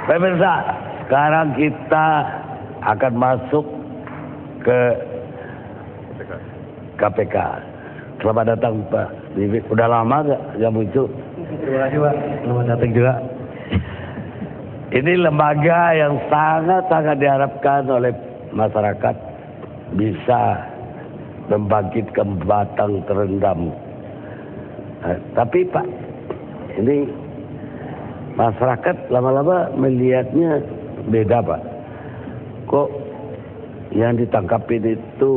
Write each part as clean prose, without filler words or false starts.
Pemirsa, sekarang kita akan masuk ke KPK. Selamat datang Pak Bibit. Udah lama gak muncul? Terima kasih Pak, selamat datang juga. Ini lembaga yang sangat-sangat diharapkan oleh masyarakat bisa membangkitkan batang terendam. Tapi Pak, ini masyarakat lama-lama melihatnya beda Pak. Kok yang ditangkapin itu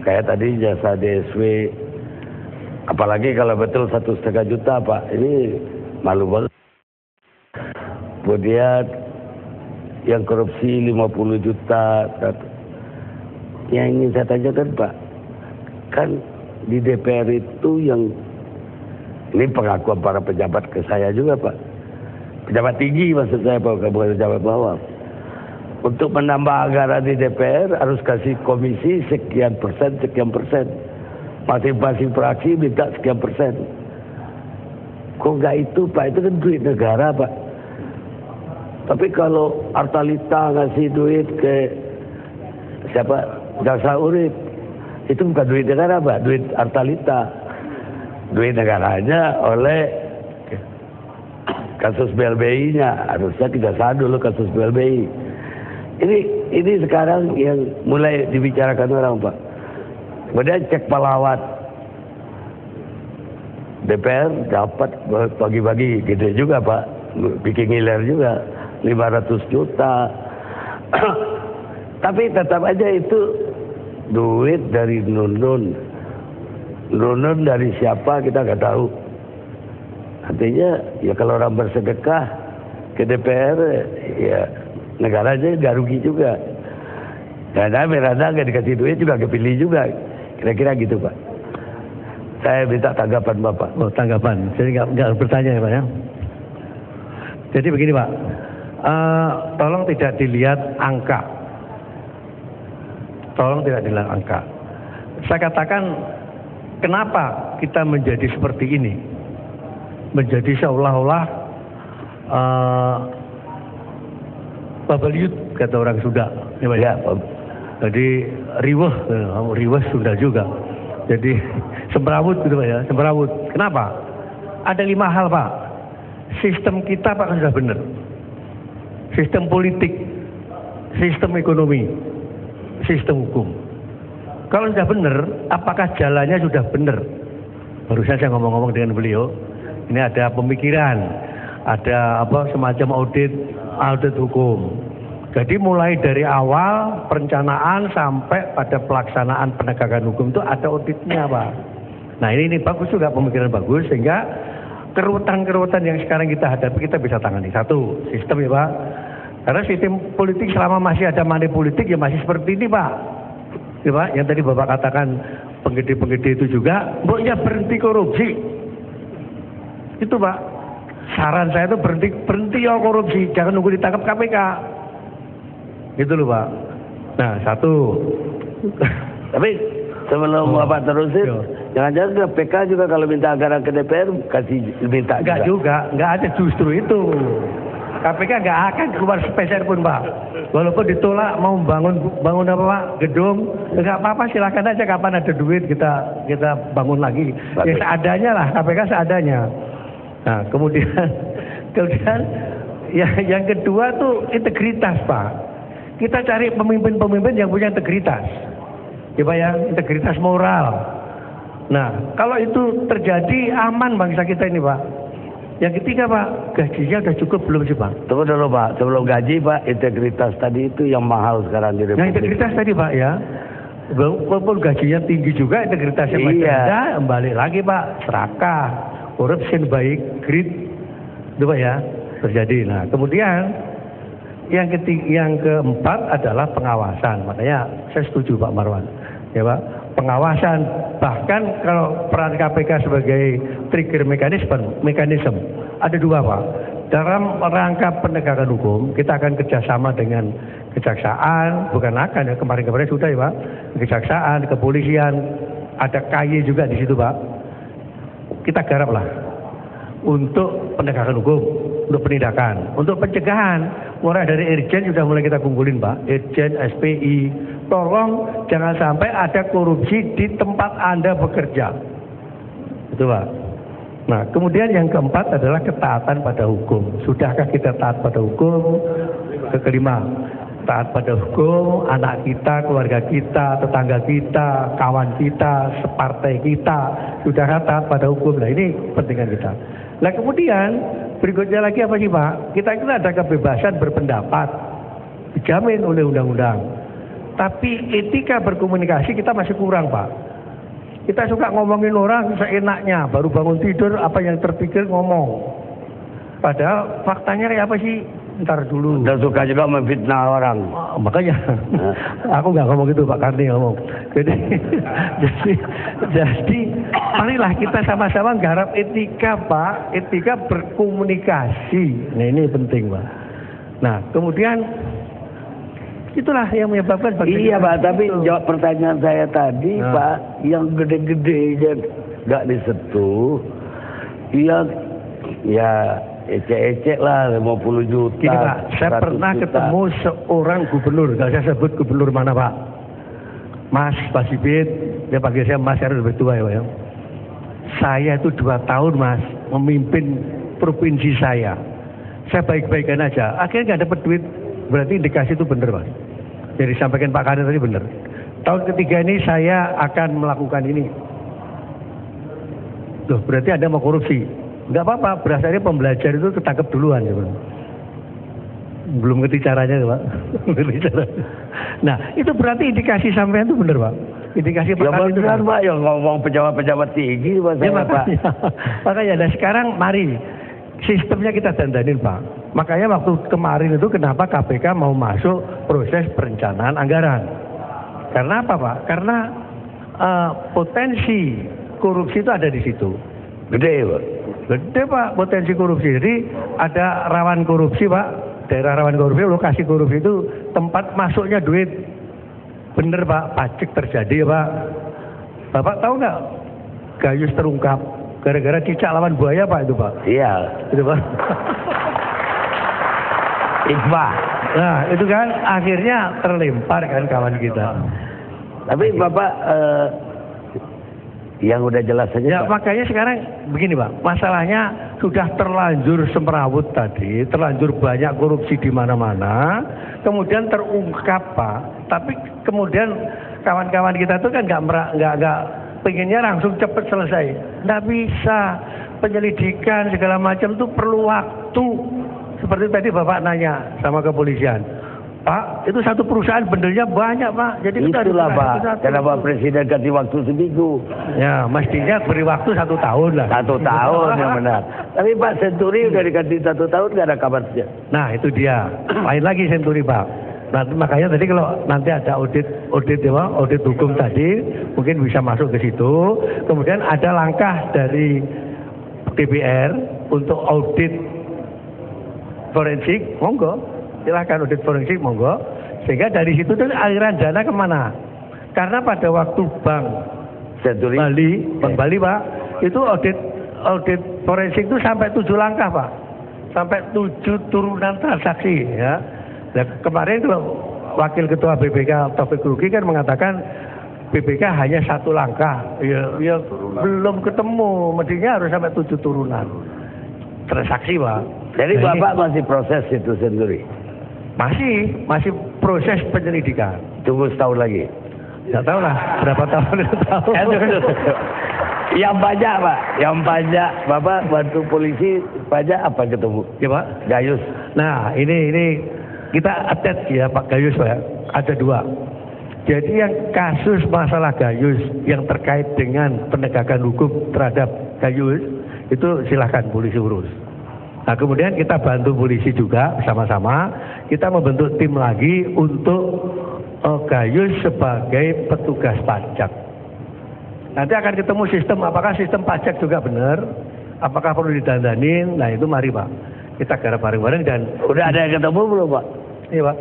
kayak tadi jasa DSW, apalagi kalau betul 1,5 juta Pak, ini malu banget. Kemudian yang korupsi 50 juta. Yang ingin saya tanyakan Pak, kan di DPR itu yang ini pengakuan para pejabat ke saya juga Pak, pejabat tinggi maksud saya Pak, bukan pejabat bawah. Untuk menambah anggaran di DPR harus kasih komisi sekian persen. Masing-masing fraksi minta sekian persen. Kok nggak itu Pak? Itu kan duit negara Pak. Tapi kalau Artalita ngasih duit ke siapa? Jaksa Urip, itu bukan duit negara Pak, duit Artalita. Duit negaranya oleh kasus BLBI-nya. Harusnya kejaksaan dulu kasus BLBI. Ini sekarang yang mulai dibicarakan orang Pak. Kemudian cek pelawat DPR dapat bagi-bagi gede juga Pak, bikin ngiler juga 500 juta. Tapi tetap aja itu duit dari Nunun dari siapa kita nggak tahu. Artinya ya kalau orang bersedekah ke DPR ya negaranya nggak rugi juga. Karena Miranda nggak dikasih duit juga kepilih juga. Kira-kira gitu Pak. Saya minta tanggapan Bapak. Oh tanggapan, jadi nggak bertanya ya Pak ya. Jadi begini Pak, tolong tidak dilihat angka. Saya katakan kenapa kita menjadi seperti ini, menjadi seolah-olah babaliut kata orang Sunda. Ya, jadi riweh Sunda juga. Jadi semrawut gitu Pak ya, semrawut. Kenapa? Ada 5 hal Pak. Sistem kita Pak sudah benar. Sistem politik, sistem ekonomi, sistem hukum. Kalau sudah benar, apakah jalannya sudah benar? Barusan saya ngomong-ngomong dengan beliau, ini ada pemikiran, ada semacam audit hukum. Jadi mulai dari awal perencanaan sampai pada pelaksanaan penegakan hukum itu ada auditnya Pak. Nah ini bagus juga, pemikiran bagus, sehingga kerutan-kerutan yang sekarang kita hadapi kita bisa tangani. Satu, sistem ya Pak. Karena sistem politik selama masih ada money politik ya masih seperti ini Pak. Ya Pak, yang tadi Bapak katakan penggede-penggede itu juga, pokoknya berhenti korupsi. Itu Pak. Saran saya itu berhenti ya korupsi, jangan nunggu ditangkap KPK. Gitu loh Pak. Nah, satu. Tapi sebelum Bapak terusin, jangan-jangan KPK juga kalau minta anggaran ke DPR kasih minta enggak juga, enggak ada justru itu. KPK nggak akan keluar sepeser pun Pak. Walaupun ditolak mau bangun apa Pak, gedung, nggak apa-apa, silakan aja, kapan ada duit kita bangun lagi. Ya seadanya lah, KPK seadanya. Nah kemudian ya, yang kedua tuh integritas Pak. Kita cari pemimpin-pemimpin yang punya integritas. Ya Pak ya, integritas moral. Nah kalau itu terjadi aman bangsa kita ini Pak. Yang ketiga Pak, gajinya udah cukup belum sih Pak? Tunggu dulu Pak, sebelum gaji Pak, integritas tadi itu yang mahal sekarang di Republik. Yang integritas tadi Pak ya, walaupun gajinya tinggi juga, integritasnya masih ada, kembali lagi Pak, serakah, corruption baik, greed, itu Pak ya, terjadi. Nah kemudian yang keempat adalah pengawasan. Makanya saya setuju Pak Marwan, ya Pak, pengawasan. Bahkan kalau peran KPK sebagai trigger mekanisme ada 2 Pak. Dalam rangka penegakan hukum kita akan kerjasama dengan kejaksaan, bukan akan ya, kemarin-kemarin sudah ya Pak, kejaksaan, kepolisian, ada KY juga di situ Pak. Kita garap lah untuk penegakan hukum, untuk penindakan, untuk pencegahan. mulai dari Irjen sudah mulai kita kumpulin Pak, Irjen, SPI, tolong jangan sampai ada korupsi di tempat Anda bekerja. Itu Pak. Nah, kemudian yang keempat adalah ketaatan pada hukum. Sudahkah kita taat pada hukum? Kelima, taat pada hukum, anak kita, keluarga kita, tetangga kita, kawan kita, separtai kita, sudahkah taat pada hukum? Nah, ini pentingan kita. Nah, kemudian berikutnya lagi apa sih Pak? Kita ada kebebasan berpendapat, dijamin oleh undang-undang. Tapi etika berkomunikasi kita masih kurang Pak. Kita suka ngomongin orang seenaknya, baru bangun tidur apa yang terpikir ngomong. Padahal faktanya kayak apa sih? Ntar dulu. Dan suka juga memfitnah orang. Makanya aku nggak ngomong gitu Pak Karni ngomong. Jadi marilah kita sama-sama garap etika Pak, etika berkomunikasi. Nah ini penting Pak. Nah kemudian itulah yang menyebabkan. Iya Pak, tapi jawab pertanyaan saya tadi Pak, yang gede-gedenya nggak disentuh, yang ya ecek-ecek lah 50 juta. Gini Pak, saya pernah ketemu seorang gubernur, nggak saya sebut gubernur mana Pak, Mas Pasipit, dia panggil saya Mas, harus lebih tua ya Pak ya. Saya itu 2 tahun Mas memimpin provinsi saya baik-baikan aja, akhirnya nggak dapat duit. Berarti indikasi itu benar Pak. Jadi sampaikan Pak Karni tadi benar. Tahun ketiga ini saya akan melakukan ini. Loh, berarti Anda mau korupsi? Enggak apa-apa, berdasarnya pembelajar itu ketangkep duluan ya, belum ngerti caranya Pak. Nah, itu berarti indikasi sampean itu benar Pak. Indikasi Pak Karni itu kan Pak, yang ngomong pejabat-pejabat tinggi Pak saya Pak. Makanya nah sekarang mari sistemnya kita dandanin Pak. Makanya waktu kemarin itu kenapa KPK mau masuk proses perencanaan anggaran. Karena apa Pak? Karena potensi korupsi itu ada di situ. Gede Pak. Gede Pak potensi korupsi. Jadi ada rawan korupsi Pak. Daerah rawan korupsi, lokasi korupsi itu tempat masuknya duit. Bener Pak, pajak terjadi ya Pak. Bapak tahu nggak? Gayus terungkap gara-gara cicak lawan buaya Pak itu Pak. Iya. Itu Pak. Iqbal. Nah itu kan akhirnya terlempar kan kawan kita. Tapi Bapak yang udah jelas saja ya Pak. Makanya sekarang begini Pak, masalahnya sudah terlanjur semrawut tadi, terlanjur banyak korupsi di mana-mana, kemudian terungkap Pak. Tapi kemudian kawan-kawan kita tuh kan nggak pengennya langsung cepat selesai. Nggak bisa, penyelidikan segala macam tuh perlu waktu. Seperti tadi Bapak nanya sama kepolisian, Pak, itu satu perusahaan benernya banyak Pak. Jadi itulah Pak, kenapa Presiden ganti waktu seminggu? Ya, mestinya beri waktu 1 tahun lah. 1 tahun yang benar. Tapi Pak Senturi udah diganti 1 tahun nggak ada kabarnya. Nah itu dia, lain lagi Senturi Pak. Nah, makanya tadi kalau nanti ada audit hukum tadi, mungkin bisa masuk ke situ. Kemudian ada langkah dari DPR untuk audit forensik, monggo, silahkan audit forensik, monggo. Sehingga dari situ tuh aliran dana kemana? Karena pada waktu Bank Bali Pak, itu audit forensik itu sampai 7 langkah Pak, sampai 7 turunan transaksi ya. Nah, kemarin itu Wakil Ketua BPK Taufik Ruki kan mengatakan BPK hanya 1 langkah, ya belum ketemu, mestinya harus sampai 7 turunan transaksi Pak. Jadi nah, Bapak masih proses itu Senturi? Masih proses penyelidikan. Tunggu setahun lagi? Nggak tahu lah berapa tahun itu tahu. Yang pajak Pak, yang pajak Bapak bantu polisi pajak apa ketemu? Ya Pak? Gayus. Nah ini kita update ya Pak Gayus Pak. Ada 2. Jadi yang kasus masalah Gayus yang terkait dengan penegakan hukum terhadap Gayus itu silahkan polisi urus. Nah kemudian kita bantu polisi juga sama-sama, kita membentuk tim lagi untuk Gayus sebagai petugas pajak. Nanti akan ketemu sistem, apakah sistem pajak juga benar, apakah perlu didandanin, nah itu mari Pak, kita garap bareng-bareng. Dan udah ada yang ketemu belum Pak? Iya Pak.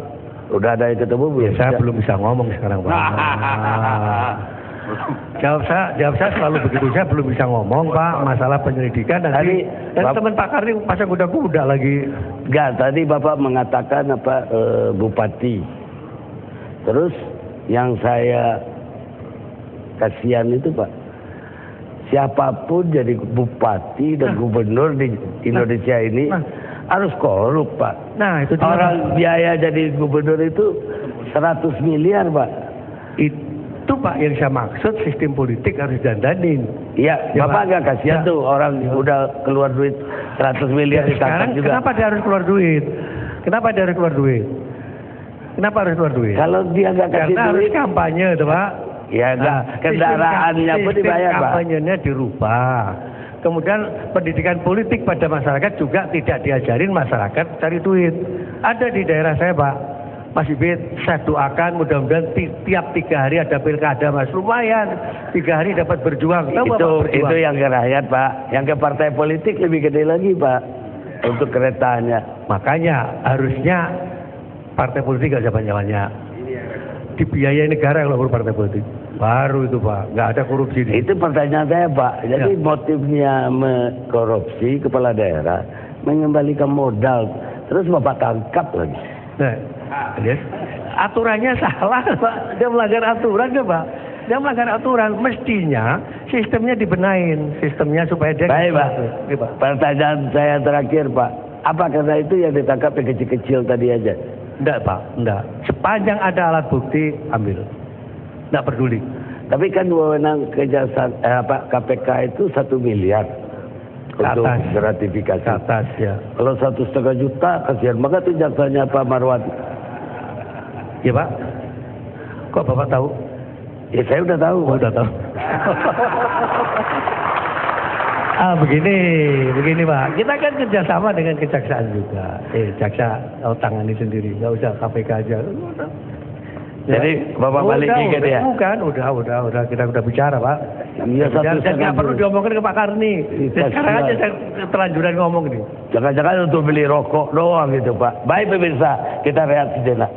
Udah ada yang ketemu belum? Ya, saya belum bisa ngomong sekarang Pak. Jawab saya selalu begitu. Saya belum bisa ngomong Pak masalah penyelidikan nanti. Dan teman Pak Karni pasang kuda-kuda lagi. Enggak, tadi Bapak mengatakan apa bupati. Terus yang saya kasihan itu Pak, siapapun jadi bupati dan gubernur di Indonesia ini harus korup Pak. Nah itu orang biaya jadi gubernur itu 100 miliar Pak. Itu Pak yang saya maksud, sistem politik harus dandanin. Iya, ya, Bapak agak kasihan tuh orang udah keluar duit 100 miliar ya, sekarang juga. Kenapa dia harus keluar duit? Kenapa dia harus keluar duit? Kenapa harus keluar duit? Kalau dia nggak kasih karena duit, harus kampanye tuh Pak. Ya kendaraannya pun dibayar Pak. Kampanyenya dirubah. Kemudian pendidikan politik pada masyarakat juga tidak diajarin masyarakat cari duit. Ada di daerah saya Pak, Mas Ibit, saya doakan mudah-mudahan tiap 3 hari ada pilkada Mas. Lumayan, 3 hari dapat berjuang. Itu yang ke rakyat Pak. Yang ke partai politik lebih gede lagi Pak. Untuk keretanya. Makanya harusnya partai politik gak usah banyak-banyak. Dibiayai negara kalau partai politik. Baru itu Pak, nggak ada korupsi. Itu pertanyaan saya Pak. Jadi motifnya korupsi kepala daerah mengembalikan modal, terus Bapak tangkap lagi. Nah, yes. Aturannya salah Pak. Dia melanggar aturan ya Pak. Dia melanggar aturan. Mestinya sistemnya dibenahin, sistemnya supaya dia. Baik Pak. Pertanyaan saya terakhir Pak. Apa karena itu yang ditangkap yang kecil-kecil tadi aja? Enggak Pak, enggak. Sepanjang ada alat bukti ambil. Enggak peduli. Tapi kan wewenang kejaksaan KPK itu 1 miliar untuk gratifikasi. Ke atas ya. Kalau 1,5 juta kasihan banget tuh jaksanya Pak Marwati. Ya Pak. Kok Bapak tahu? Ya saya udah tahu. Oh, udah tahu. Begini Pak. Kita kan kerjasama dengan kejaksaan juga. Jaksa tangani sendiri. Nggak usah KPK aja. Jadi Bapak balik ke dia? Bukan, udah kita udah bicara Pak. Iya, dan nggak perlu diomongin ke Pak Karni. Sekarang aja saya terlanjuran ngomong nih. Jangan-jangan untuk beli rokok doang gitu Pak. Baik pemirsa, kita rehat sejenak.